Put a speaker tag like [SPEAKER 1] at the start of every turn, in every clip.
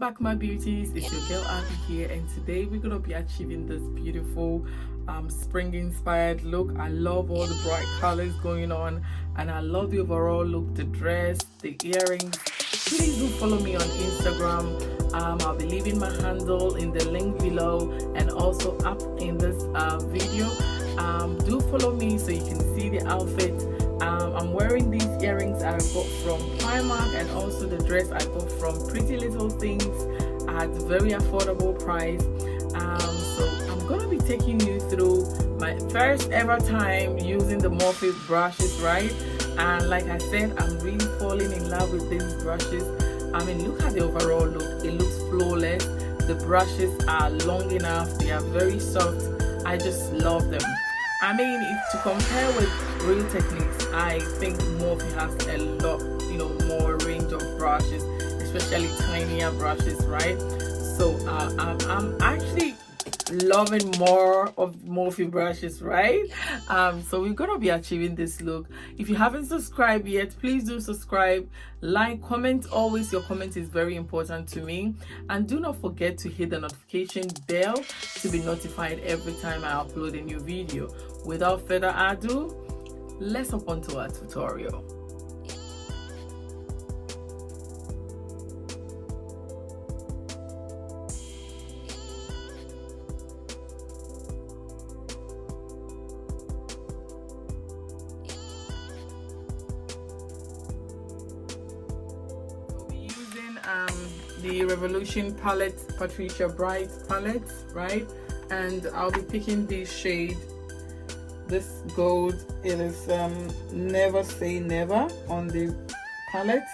[SPEAKER 1] back, my beauties. It's your girl Abby here, and today we're gonna be achieving this beautiful spring inspired look. I love all the bright colors going on, and I love the overall look, the dress, the earrings. Please do follow me on Instagram. I'll be leaving my handle in the link below and also up in this video. Do follow me so you can see the outfit. I'm wearing these earrings I got from Primark, and also the dress I got from Pretty Little Things at very affordable price. So I'm gonna be taking you through my first ever time using the Morphe brushes, right? And like I said, I'm really falling in love with these brushes. I mean, look at the overall look. It looks flawless. The brushes are long enough. They are very soft. I just love them. I mean, if to compare with Real Techniques, I think Morphe has a lot, more range of brushes, especially tinier brushes, right? So I'm actually loving more of Morphe brushes, right? So we're gonna be achieving this look. If you haven't subscribed yet, please do subscribe, like, comment. Always your comment is very important to me, and do not forget to hit the notification bell to be notified every time I upload a new video. Without further ado, let's hop onto our tutorial. The Revolution palette, Patricia Bright palette, right? And I'll be picking this shade, this gold. It is Never Say Never on the palette,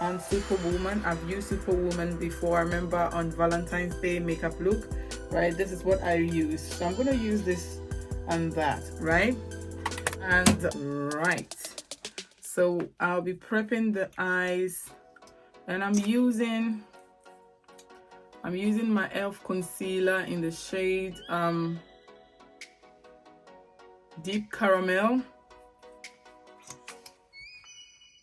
[SPEAKER 1] and Superwoman. I've used Superwoman before. I remember on Valentine's Day makeup look, right? This is what I use, so I'm gonna use this and that, right? And right, so I'll be prepping the eyes, and I'm using my e.l.f. concealer in the shade Deep Caramel,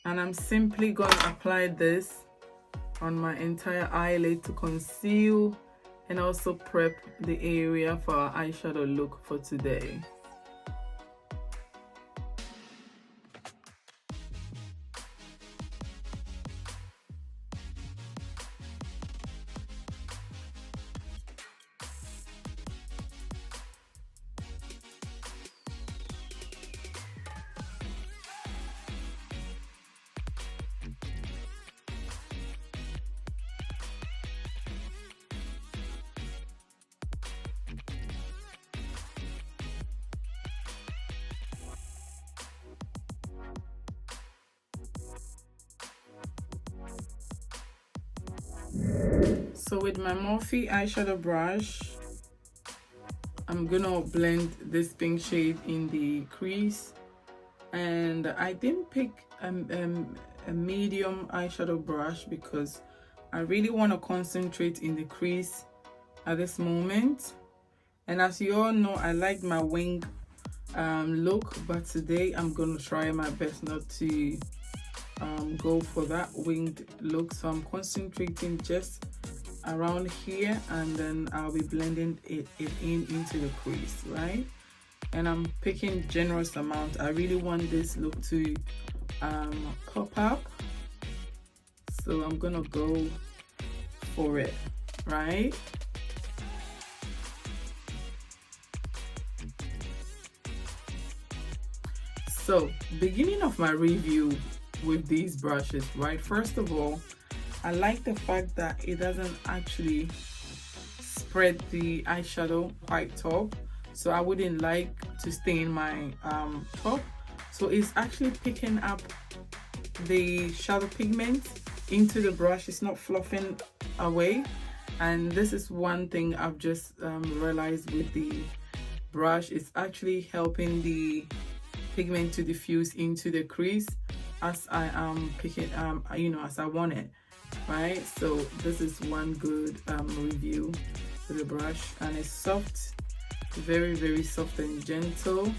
[SPEAKER 1] and I'm simply going to apply this on my entire eyelid to conceal and also prep the area for our eyeshadow look for today. So with my Morphe eyeshadow brush, I'm gonna blend this pink shade in the crease, and I didn't pick a medium eyeshadow brush because I really want to concentrate in the crease at this moment. And as you all know, I like my wing look, but today I'm gonna try my best not to go for that winged look, so I'm concentrating just around here, and then I'll be blending it into the crease, right? And I'm picking generous amount. I really want this look to pop up, so I'm gonna go for it, right? So beginning of my review with these brushes, right? First of all, I like the fact that it doesn't actually spread the eyeshadow quite top, so I wouldn't like to stain my top. So it's actually picking up the shadow pigment into the brush. It's not fluffing away, and this is one thing I've just realized with the brush. It's actually helping the pigment to diffuse into the crease as I am picking as I want it, right? So this is one good review for the brush, and it's soft, very, very soft and gentle.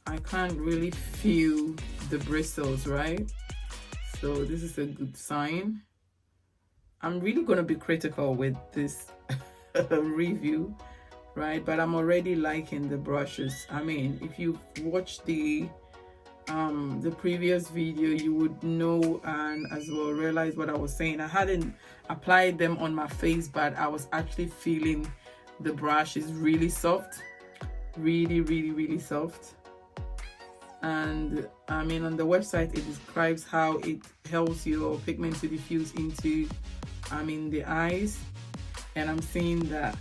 [SPEAKER 1] I can't really feel the bristles, right? So this is a good sign. I'm really going to be critical with this review, right? But I'm already liking the brushes. I mean, if you've watched the previous video, you would know and as well realize what I was saying. I hadn't applied them on my face, but I was actually feeling the brush is really soft, really soft. And I mean, on the website it describes how it helps your pigment to diffuse into the eyes, and I'm seeing that.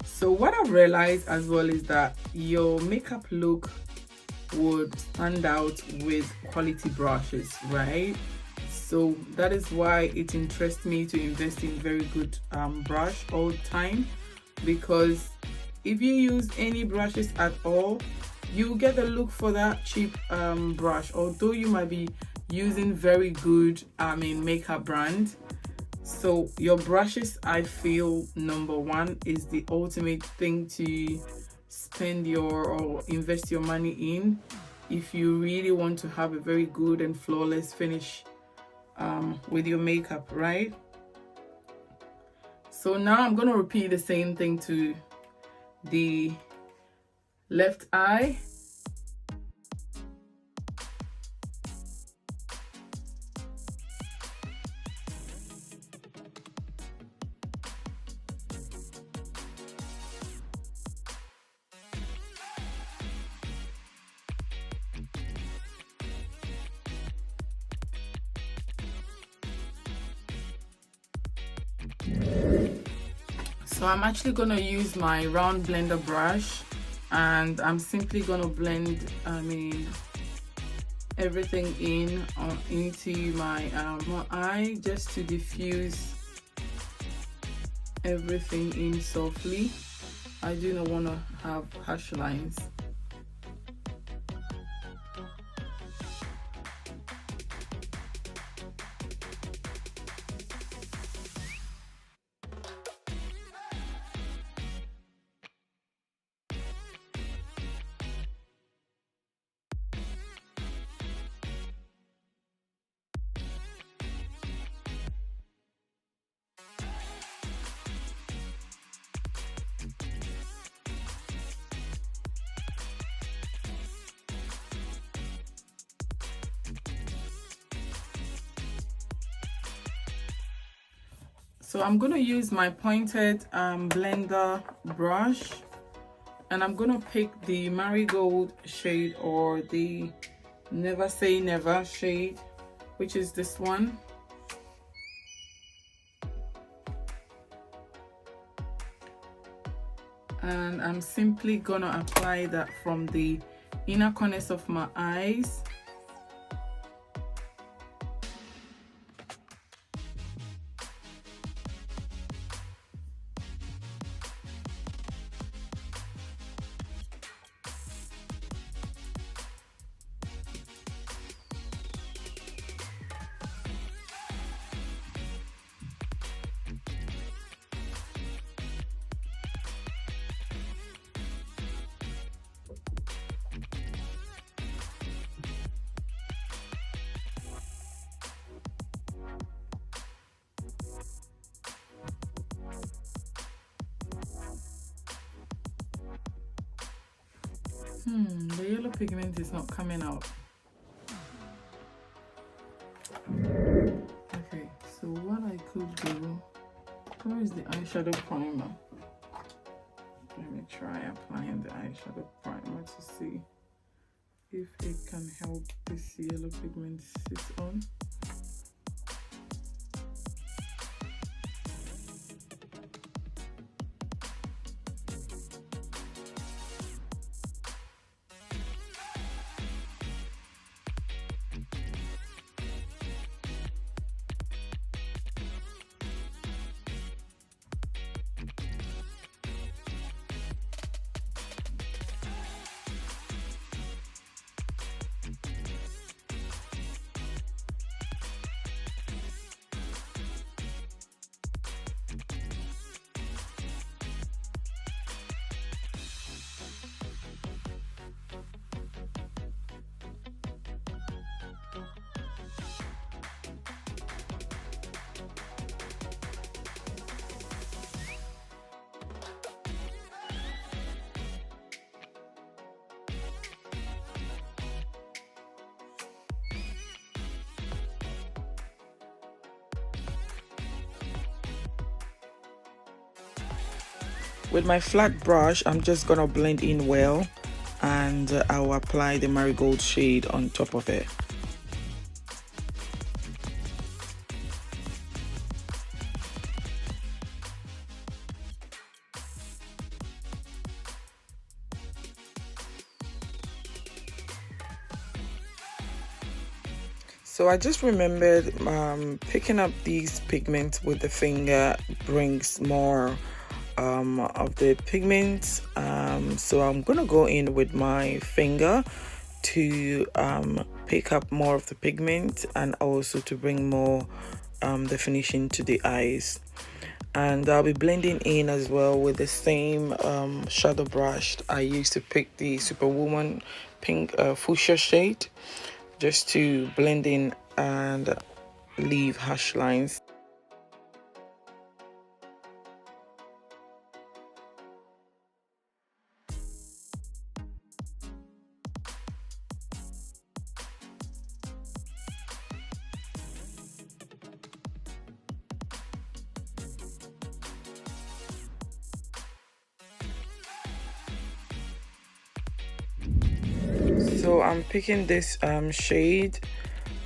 [SPEAKER 1] So what I've realized as well is that your makeup look would stand out with quality brushes, right? So that is why it interests me to invest in very good brush all the time, because if you use any brushes at all, you get the look for that cheap brush, although you might be using very good makeup brand. So your brushes, I feel, number one, is the ultimate thing to spend your or invest your money in if you really want to have a very good and flawless finish with your makeup, right? So now I'm going to repeat the same thing to the left eye. So I'm actually going to use my round blender brush, and I'm simply going to blend everything into my eye, just to diffuse everything in softly. I do not want to have harsh lines. So I'm going to use my pointed blender brush, and I'm going to pick the Marigold shade, or the Never Say Never shade, which is this one. And I'm simply going to apply that from the inner corners of my eyes. The yellow pigment is not coming out. Okay, so what I could do, where is the eyeshadow primer? Let me try applying the eyeshadow primer to see if it can help this yellow pigment sit on. With my flat brush, I'm just gonna blend in well, and I'll apply the Marigold shade on top of it. So I just remembered picking up these pigments with the finger brings more of the pigments, so I'm gonna go in with my finger to pick up more of the pigment and also to bring more definition to the eyes. And I'll be blending in as well with the same shadow brush I used to pick the Superwoman pink fuchsia shade, just to blend in and leave harsh lines. So I'm picking this shade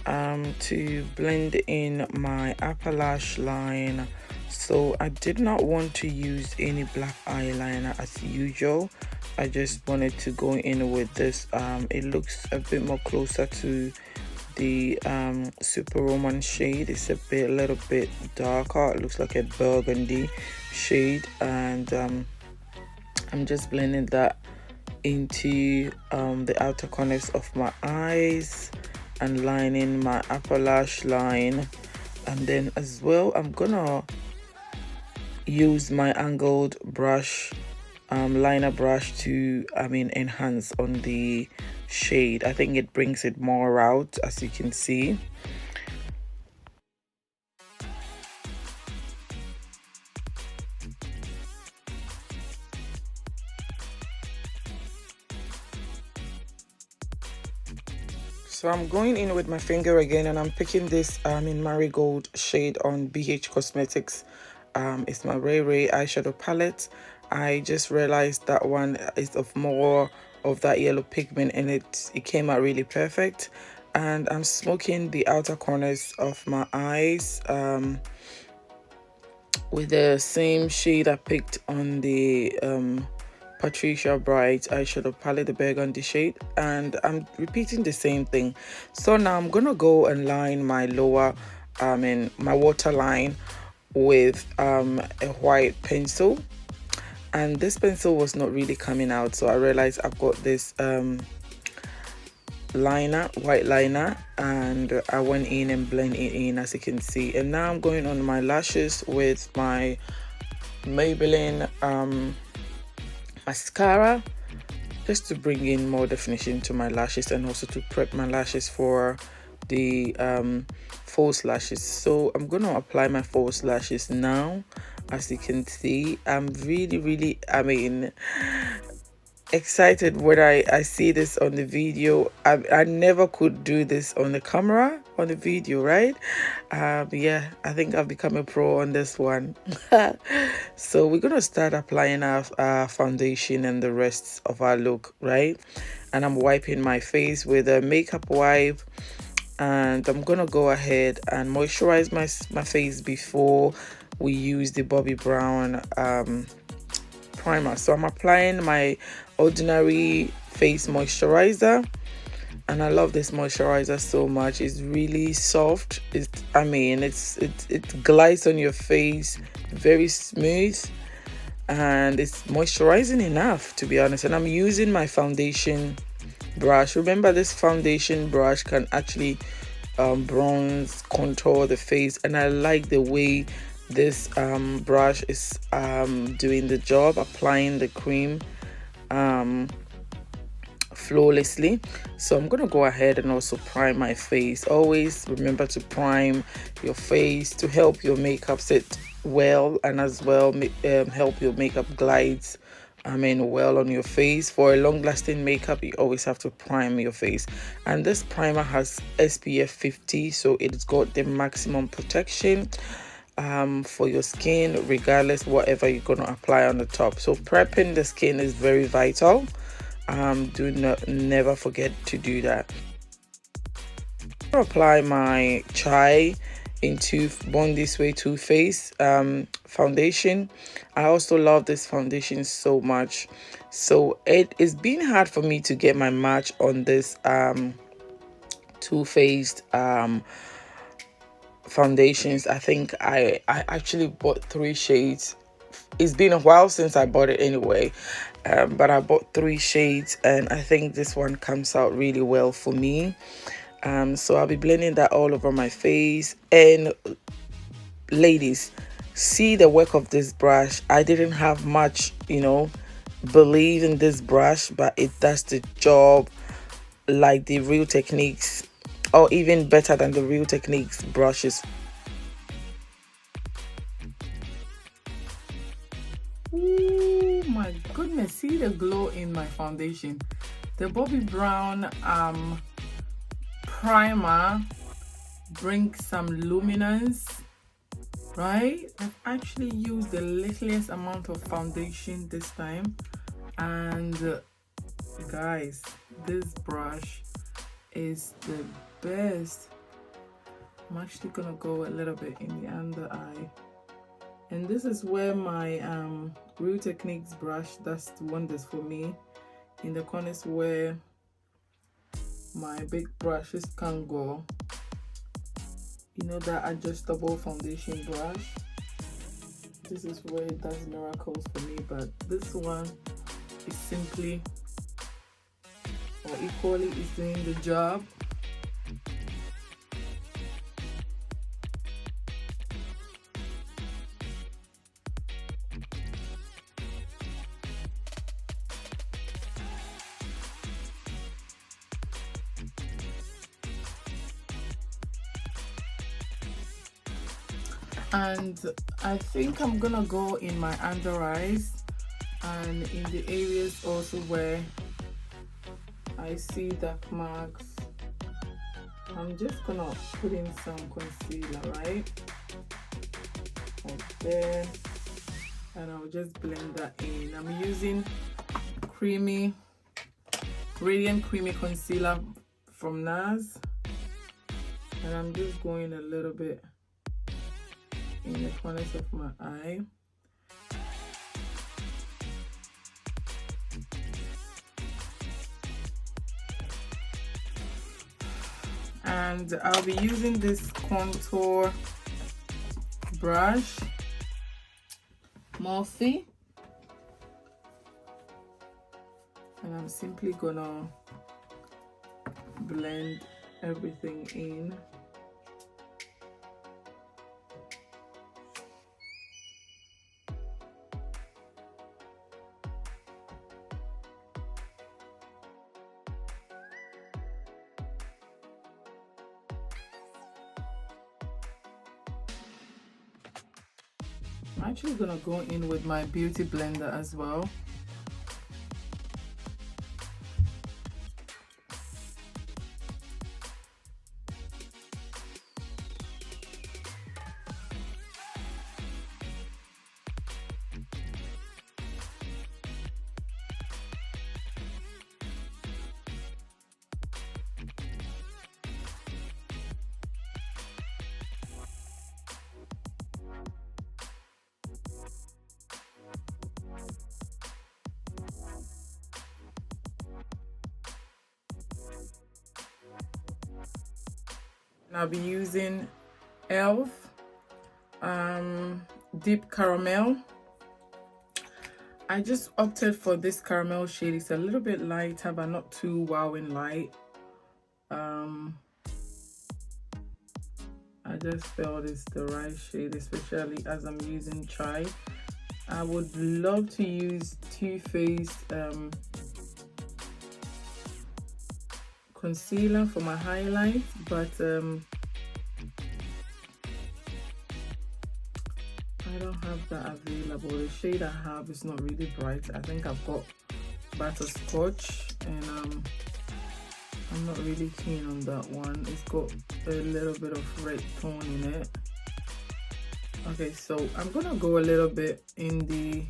[SPEAKER 1] to blend in my upper lash line. So I did not want to use any black eyeliner as usual. I just wanted to go in with this. It looks a bit more closer to the Superwoman shade. It's a little bit darker. It looks like a burgundy shade, and I'm just blending that into the outer corners of my eyes and lining my upper lash line. And then as well, I'm gonna use my angled brush, liner brush, to enhance on the shade. I think it brings it more out, as you can see. So I'm going in with my finger again, and I'm picking this in Marigold shade on BH Cosmetics. It's my Ray Ray eyeshadow palette. I just realized that one is of more of that yellow pigment in it. It came out really perfect. And I'm smoking the outer corners of my eyes with the same shade I picked on the Patricia Bright eyeshadow palette, the burgundy shade, and I'm repeating the same thing. So now I'm gonna go and line my lower my waterline with a white pencil, and this pencil was not really coming out, so I realized I've got this white liner, and I went in and blended it in, as you can see. And now I'm going on my lashes with my Maybelline mascara, just to bring in more definition to my lashes and also to prep my lashes for the false lashes. So I'm gonna apply my false lashes now. As you can see, I'm really excited when I see this on the video. I never could do this on the camera, on the video, right? Yeah, I think I've become a pro on this one. So we're gonna start applying our foundation and the rest of our look, right? And I'm wiping my face with a makeup wipe, and I'm gonna go ahead and moisturize my face before we use the Bobbi Brown primer. So I'm applying my ordinary face moisturizer, and I love this moisturizer so much. It's really soft. It glides on your face, very smooth, and it's moisturizing enough, to be honest. And I'm using my foundation brush. Remember, this foundation brush can actually bronze, contour the face, and I like the way this brush is doing the job, applying the cream flawlessly. So I'm gonna go ahead and also prime my face. Always remember to prime your face to help your makeup sit well, and as well help your makeup glides well on your face. For a long-lasting makeup, you always have to prime your face, and this primer has SPF 50, so it's got the maximum protection. for your skin, regardless whatever you're going to apply on the top. So prepping the skin is very vital. Do not never forget to do that. I'll apply my chai into Born This Way Too Faced foundation. I also love this foundation so much. So it's been hard for me to get my match on this Too Faced foundations. I think I actually bought 3 shades. It's been a while since I bought it anyway, but I bought 3 shades, and I think this one comes out really well for me. So I'll be blending that all over my face. And ladies, see the work of this brush. I didn't have much, you know, believe in this brush, but it does the job like the Real Techniques, or even better than the Real Techniques brushes. Oh my goodness, see the glow in my foundation. The Bobbi Brown primer brings some luminance, right? I've actually used the littlest amount of foundation this time, and guys, this brush is the best. I'm actually gonna go a little bit in the under eye, and this is where my Real Techniques brush does wonders for me, in the corners where my big brushes can't go. You know, that adjustable foundation brush, this is where it does miracles for me. But this one is simply, or equally, is doing the job. And I think I'm gonna go in my under eyes and in the areas also where I see dark marks. I'm just gonna put in some concealer right there, and I'll just blend that in. I'm using Radiant Creamy Concealer from NARS, and I'm just going a little bit in the corners of my eye. And I'll be using this contour brush, Morphe, and I'm simply gonna blend everything in. I'm actually gonna go in with my beauty blender as well. I'll be using e.l.f. Deep Caramel. I just opted for this caramel shade. It's a little bit lighter, but not too wowing light. I just felt it's the right shade, especially as I'm using chai. I would love to use Too Faced concealer for my highlights, but I don't have that available. The shade I have is not really bright. I think I've got butterscotch, and I'm not really keen on that one. It's got a little bit of red tone in it. Okay, so I'm gonna go a little bit in the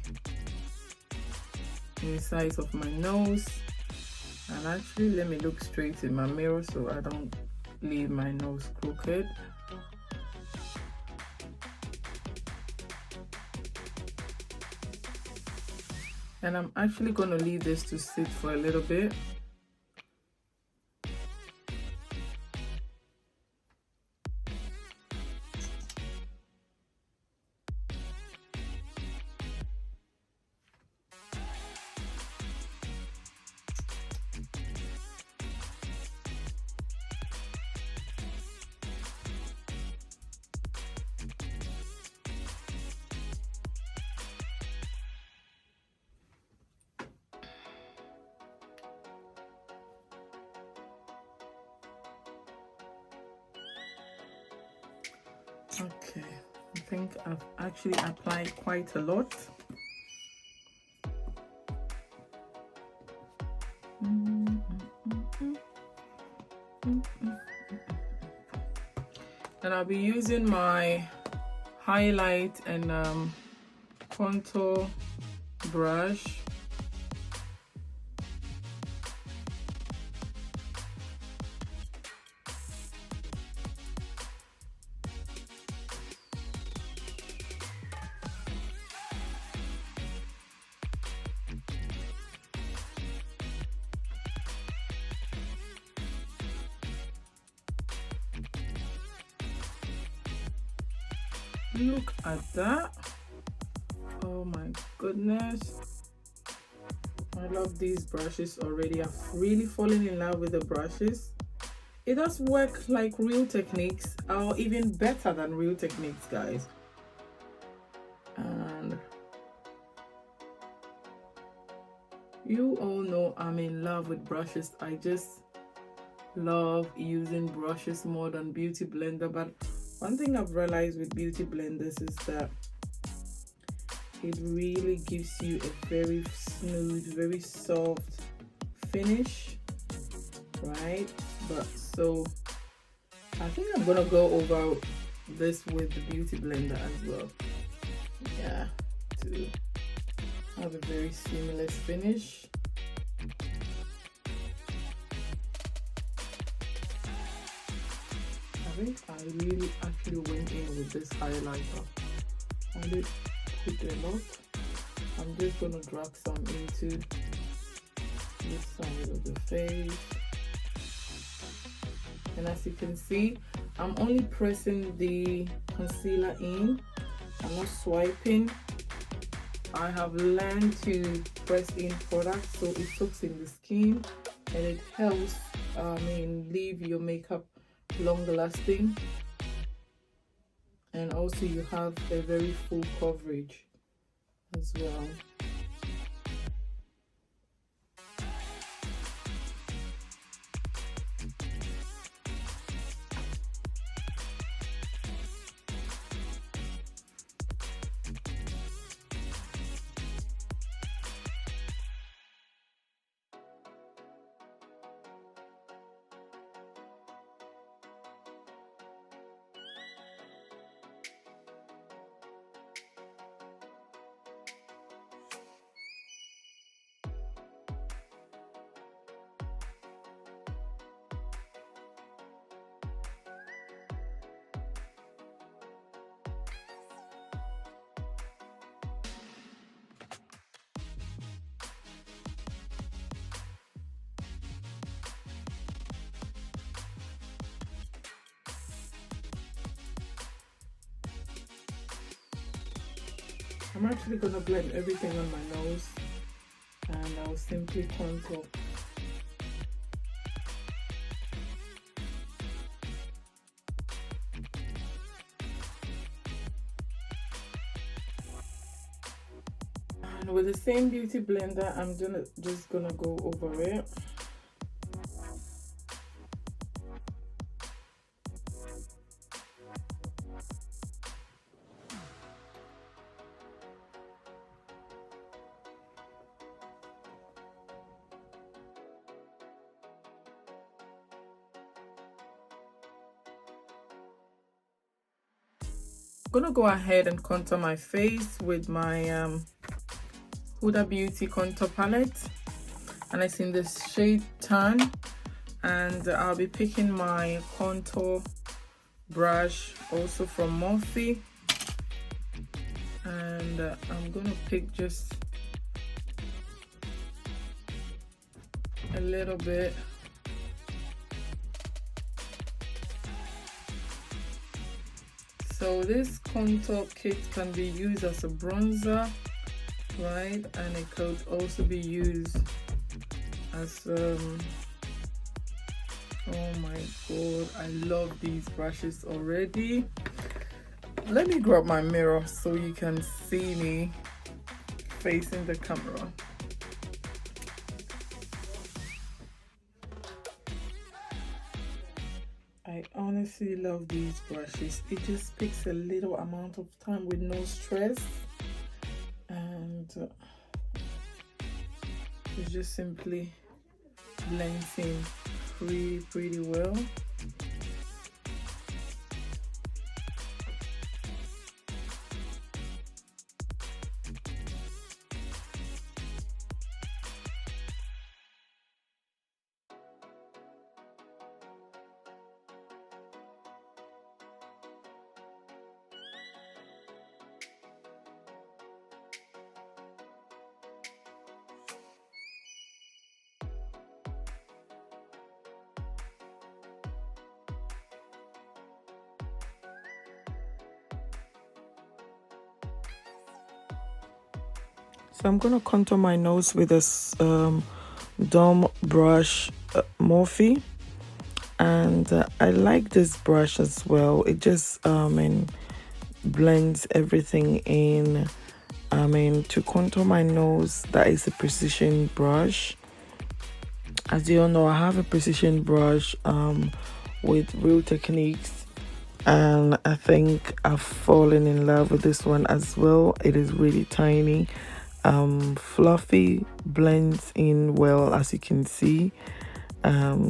[SPEAKER 1] sides of my nose, and actually let me look straight in my mirror so I don't leave my nose crooked. And I'm actually going to leave this to sit for a little bit. Okay, I think I've actually applied quite a lot. And I'll be using my highlight and contour brush. Look at that. Oh my goodness, I love these brushes already. I've really fallen in love with the brushes. It does work like Real Techniques, or even better than Real Techniques, guys. And you all know I'm in love with brushes. I just love using brushes more than Beauty Blender. But one thing I've realized with Beauty Blenders is that it really gives you a very smooth, very soft finish, right? But so I think I'm gonna go over this with the Beauty Blender as well. Yeah, to have a very seamless finish. I think I really actually went in with this highlighter. I did put a lot. I'm just gonna drag some into this side of the face. And as you can see, I'm only pressing the concealer in. I'm not swiping. I have learned to press in products so it soaks in the skin and it helps leave your makeup longer lasting, and also you have a very full coverage as well. I'm actually going to blend everything on my nose, and I'll simply contour. And with the same Beauty Blender, I'm just gonna go over it. gonna go ahead and contour my face with my HUDA Beauty contour palette, and it's in this shade Tan, and I'll be picking my contour brush also from Morphe, and I'm gonna pick just a little bit. So this contour kit can be used as a bronzer, right? And it could also be used as oh my god, I love these brushes already. Let me grab my mirror so you can see me facing the camera. I honestly love these brushes. It just takes a little amount of time with no stress, and it just simply blends in pretty well. So I'm gonna contour my nose with this dumb brush, Morphe, and I like this brush as well. It just blends everything in. To contour my nose, that is a precision brush. As you all know, I have a precision brush with Real Techniques, and I think I've fallen in love with this one as well. It is really tiny, fluffy, blends in well, as you can see.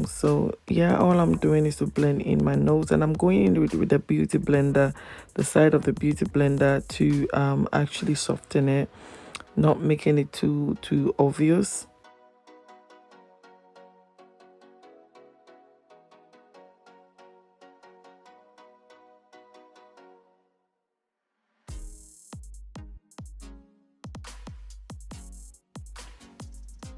[SPEAKER 1] So yeah, all I'm doing is to blend in my nose, and I'm going in with the beauty blender, the side of the beauty blender, to actually soften it, not making it too obvious.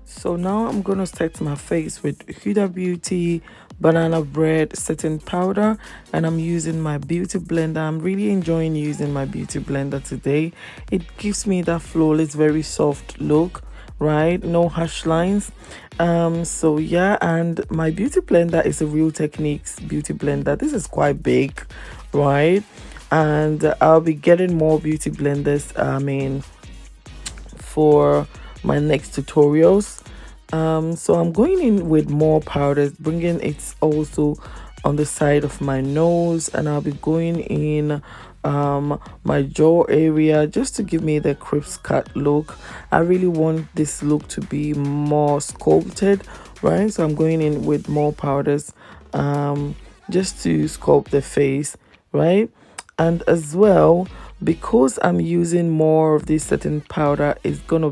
[SPEAKER 1] So now I'm gonna set my face with Huda Beauty banana bread setting powder, and I'm using my beauty blender. I'm really enjoying using my beauty blender today. It gives me that flawless, very soft look, right? No harsh lines. So yeah, and my beauty blender is a Real Techniques beauty blender. This is quite big, right? And I'll be getting more beauty blenders for my next tutorials. So I'm going in with more powders, bringing it also on the side of my nose, and I'll be going in my jaw area just to give me the crisp cut look. I really want this look to be more sculpted, right? So I'm going in with more powders just to sculpt the face, right? And as well, because I'm using more of this setting powder, it's gonna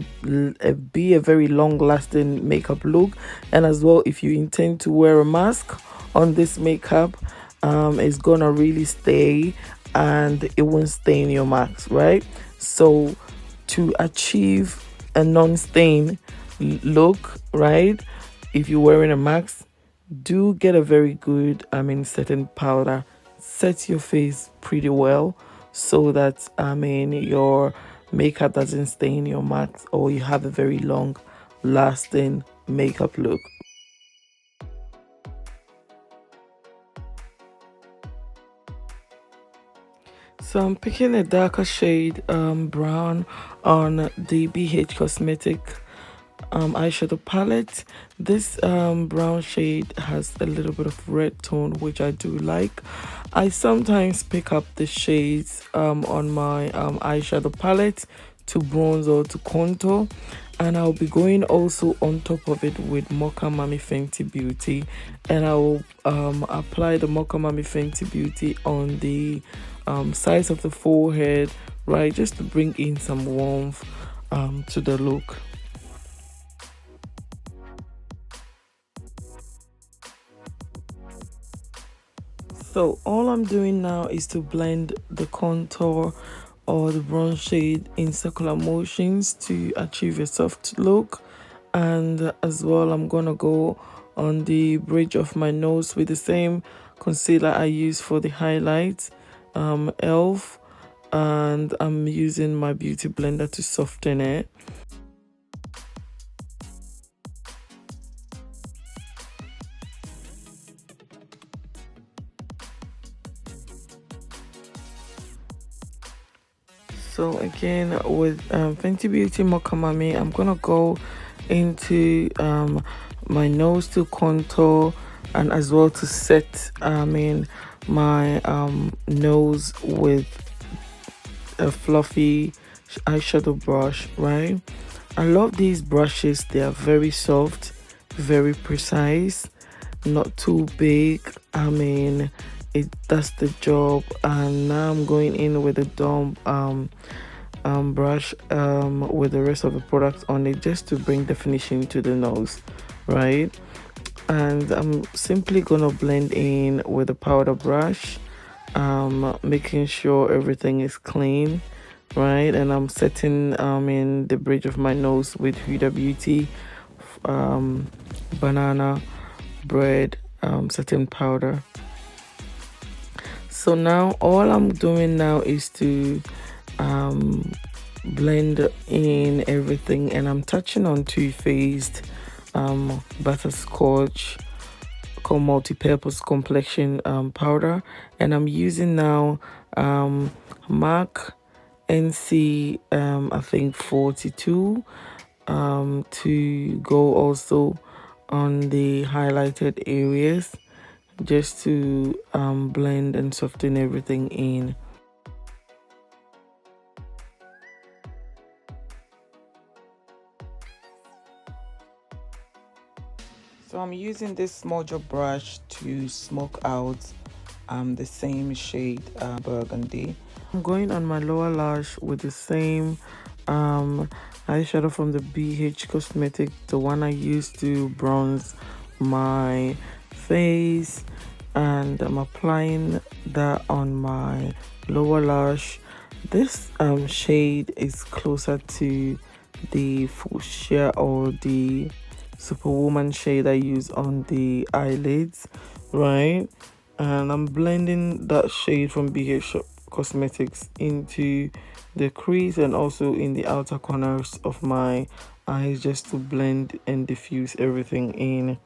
[SPEAKER 1] be a very long lasting makeup look. And as well, if you intend to wear a mask on this makeup, it's gonna really stay and it won't stain your mask, right? So to achieve a non-stain look, right, if you're wearing a mask, do get a very good setting powder. Set your face pretty well so that your makeup doesn't stain your mask, or you have a very long lasting makeup look. So I'm picking a darker shade brown on the BH Cosmetic eyeshadow palette. This brown shade has a little bit of red tone, which I do like. I sometimes pick up the shades on my eyeshadow palette to bronze or to contour, and I'll be going also on top of it with Mocha Mami Fenty Beauty, and I will apply the Mocha Mami Fenty Beauty on the sides of the forehead, right, just to bring in some warmth to the look. So all I'm doing now is to blend the contour or the bronze shade in circular motions to achieve a soft look. And as well, I'm gonna go on the bridge of my nose with the same concealer I use for the highlights, elf, and I'm using my beauty blender to soften it. So again, with Fenty Beauty Mokamami, I'm gonna go into my nose to contour and as well to set my nose with a fluffy eyeshadow brush, right? I love these brushes. They are very soft, very precise, not too big. It does the job. And now I'm going in with a dumb brush with the rest of the product on it, just to bring definition to the nose, right? And I'm simply gonna blend in with a powder brush, making sure everything is clean, right? And I'm setting in the bridge of my nose with HUDA Beauty banana bread setting powder. So now all I'm doing now is to blend in everything, and I'm touching on Too Faced butterscotch called multi-purpose complexion powder, and I'm using now MAC NC I think 42 to go also on the highlighted areas, just to blend and soften everything in. So I'm using this smudger brush to smoke out the same shade burgundy. I'm going on my lower lash with the same eyeshadow from the BH Cosmetic, the one I used to bronze my face, and I'm applying that on my lower lash. This shade is closer to the Fuchsia or the Superwoman shade I use on the eyelids, right? And I'm blending that shade from BH Cosmetics into the crease and also in the outer corners of my eyes, just to blend and diffuse everything in.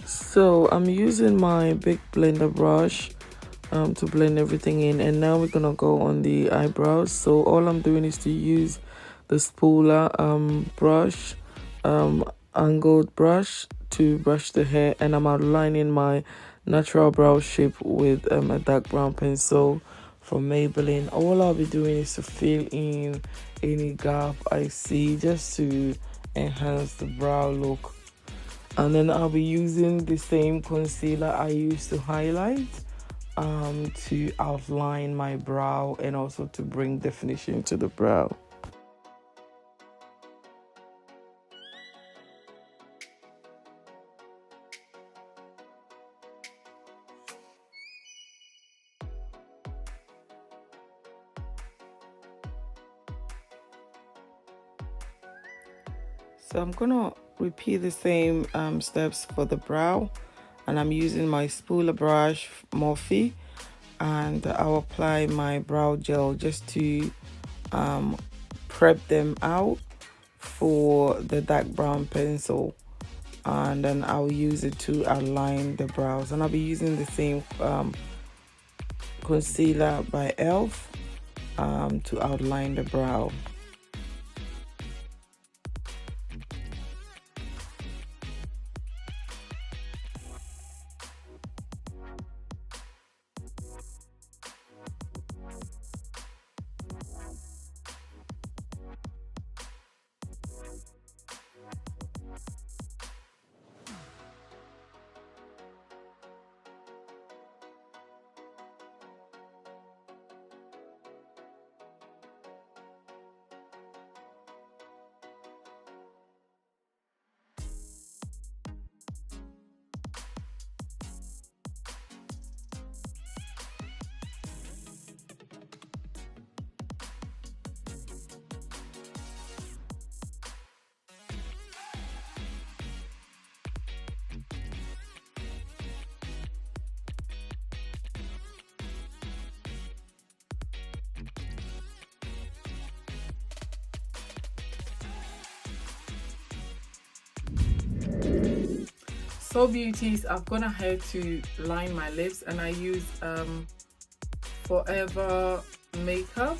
[SPEAKER 1] So I'm using my big blender brush to blend everything in, and now we're gonna go on the eyebrows. So all I'm doing is to use the spooler brush, angled brush, to brush the hair, and I'm outlining my natural brow shape with a dark brown pencil from Maybelline. All I'll be doing is to fill in any gap I see, just to enhance the brow look. And then I'll be using the same concealer I used to highlight to outline my brow and also to bring definition to the brow. So I'm gonna repeat the same steps for the brow, and I'm using my spooler brush Morphe, and I'll apply my brow gel just to prep them out for the dark brown pencil, and then I'll use it to outline the brows. And I'll be using the same concealer by ELF to outline the brow. So beauties, I've gone ahead to line my lips, and I use Forever Makeup,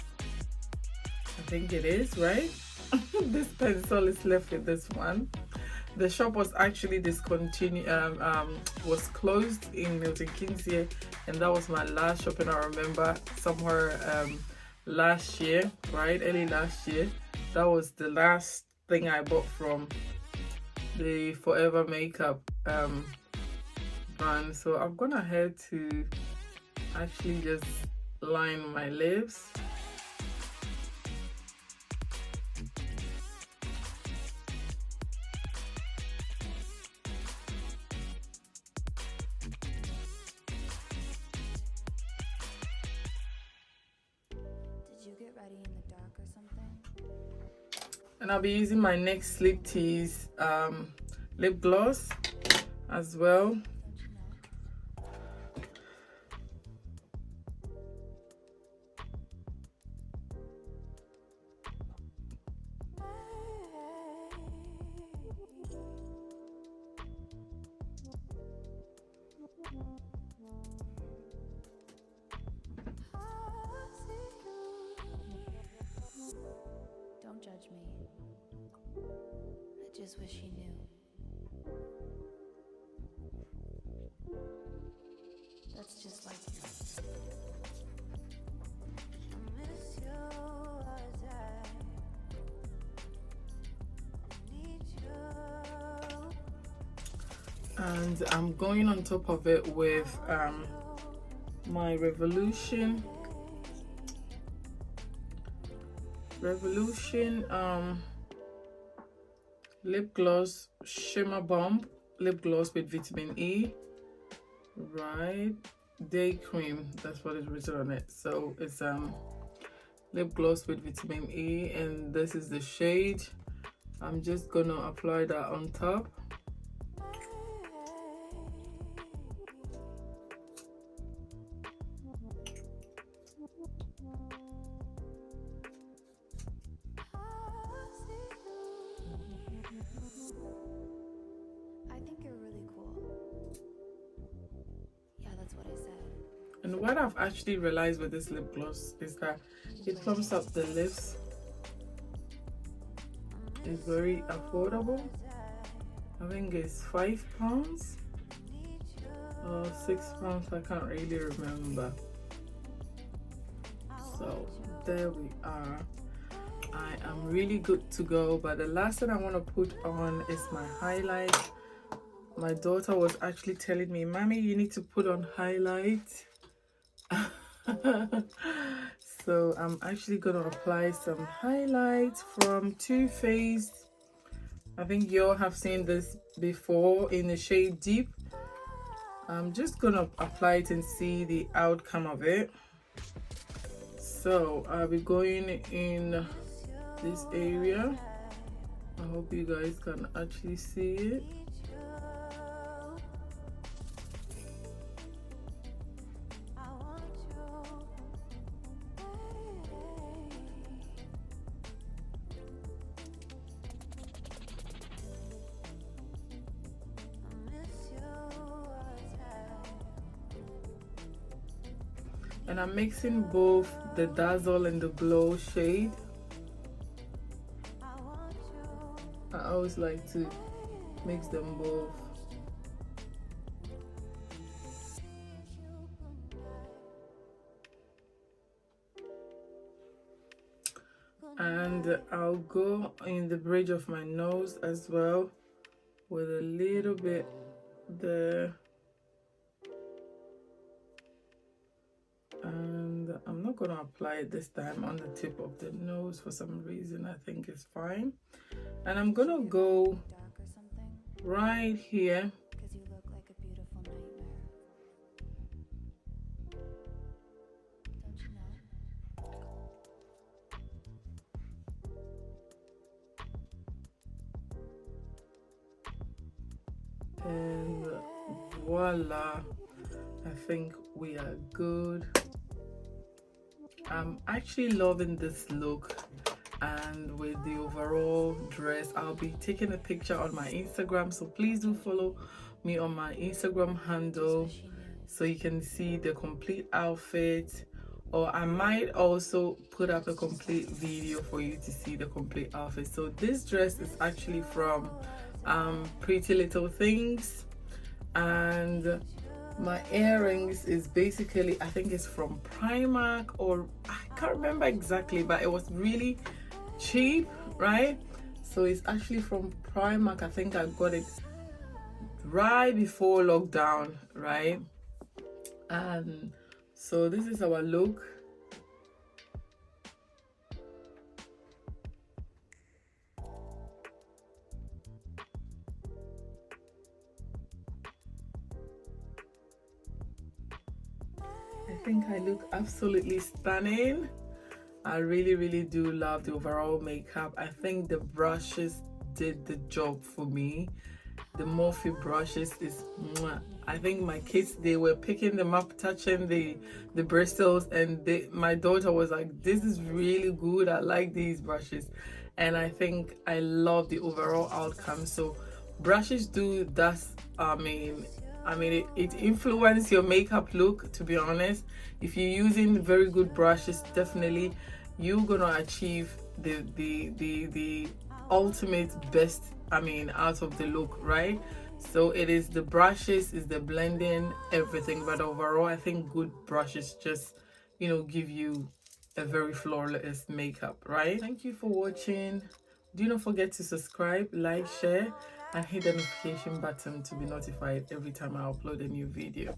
[SPEAKER 1] I think it is, right? This pencil is left with this one. The shop was actually discontinued, was closed in Milton Keynes here, and that was my last shopping. I remember somewhere last year, right, early last year. That was the last thing I bought from the Forever Makeup brand. So I've gone ahead to actually just line my lips.
[SPEAKER 2] Did you get ready in the dark or something?
[SPEAKER 1] And I'll be using my NYX Lip Tease lip gloss as well.
[SPEAKER 2] Don't judge me. I just wish you knew. That's just like you. I miss you as I need you.
[SPEAKER 1] And I'm going on top of it with my Revolution lip gloss shimmer bomb lip gloss with vitamin E, right? Day cream, that's what is written on it. So it's lip gloss with vitamin E, and this is the shade. I'm just gonna apply that on top. And what I've actually realized with this lip gloss is that it plumps up the lips. It's very affordable. I think it's £5 or £6, I can't really remember. So there we are. I am really good to go, but the last thing I want to put on is my highlight. My daughter was actually telling me, "Mommy, you need to put on highlight." So I'm actually gonna apply some highlight from Too Faced. I think you all have seen this before in the shade Deep. I'm just gonna apply it and see the outcome of it. So I'll be going in this area. I hope you you guys can actually see it. And I'm mixing both the Dazzle and the Glow shade. I always like to mix them both. And I'll go in the bridge of my nose as well with a little bit there. And I'm not going to apply it this time on the tip of the nose for some reason. I think it's fine. And I'm going to go right here.
[SPEAKER 2] Because you look like a beautiful nightmare. Don't you know?
[SPEAKER 1] And voila, I think we are good. I'm actually loving this look, and with the overall dress, I'll be taking a picture on my Instagram, so please do follow me on my Instagram handle so you can see the complete outfit, or I might also put up a complete video for you to see the complete outfit. So this dress is actually from Pretty Little Things, and my earrings is basically, I think it's from Primark, or I can't remember exactly, but it was really cheap, right? So it's actually from Primark. I think I got it right before lockdown, right? And so this is our look. I think I look absolutely stunning. I really do love the overall makeup. I think the brushes did the job for me. The Morphe brushes is mwah. I think my kids, they were picking them up, touching the bristles, and my daughter was like, this is really good, I like these brushes. And I think I love the overall outcome. So brushes do that. I mean, it influences your makeup look, to be honest. If you're using very good brushes, definitely you're gonna achieve the ultimate best, out of the look, right? So it is the brushes, is the blending, everything, but overall I think good brushes just, give you a very flawless makeup, right? Thank you for watching. Do not forget to subscribe, like, share, and hit the notification button to be notified every time I upload a new video.